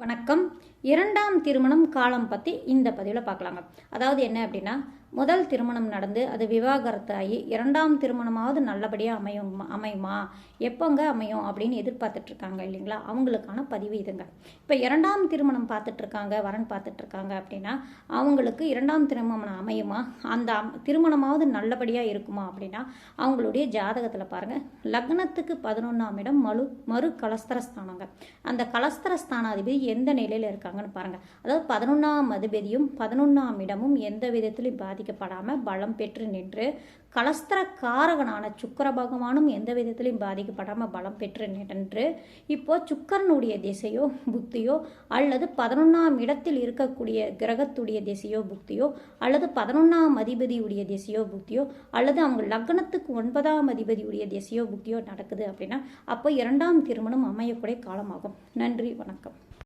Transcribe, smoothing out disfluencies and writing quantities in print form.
வணக்கம். இரண்டாம் திருமணம் காலம் பற்றி இந்த பதிவில் பார்க்கலாங்க. அதாவது என்ன அப்படின்னா, முதல் திருமணம் நடந்து அது விவாகரத்து ஆகி இரண்டாம் திருமணமாவது நல்லபடியாக அமையுமா, எப்போங்க அமையும் அப்படின்னு எதிர்பார்த்துட்ருக்காங்க இல்லைங்களா, அவங்களுக்கான பதிவு இதுங்க. இப்போ இரண்டாம் திருமணம் பார்த்துட்ருக்காங்க, வரன் பார்த்துட்ருக்காங்க அப்படின்னா அவங்களுக்கு இரண்டாம் திருமணம் அமையுமா, அந்த திருமணமாவது நல்லபடியாக இருக்குமா அப்படின்னா அவங்களுடைய ஜாதகத்தில் பாருங்கள், லக்னத்துக்கு 11ஆம் இடம் மறு கலஸ்தரஸ்தானங்க. அந்த கலஸ்தரஸ்தானாதிபதி எந்த நிலையில் இருக்காங்கன்னு பாருங்கள். அதாவது 11ஆம் அதிபதியும் 11ஆம் இடமும் எந்த விதத்திலையும் பாதிக்கப்படாமல் பலம் பெற்று நின்று, கலஸ்தர காரகனான சுக்கர பகவானும் எந்த விதத்திலையும் பாதிக்கப்படாமல் பலம் பெற்று நின்று, இப்போ சுக்கரனுடைய திசையோ புத்தியோ அல்லது 11ஆம் இடத்தில் இருக்கக்கூடிய கிரகத்துடைய திசையோ புத்தியோ அல்லது 11ஆம் அதிபதியுடைய திசையோ புத்தியோ அல்லது அவங்க லக்னத்துக்கு 9ஆம் அதிபதியுடைய திசையோ புத்தியோ நடக்குது அப்படின்னா அப்போ இரண்டாம் திருமணம் அமையக்கூடிய காலமாகும். நன்றி, வணக்கம்.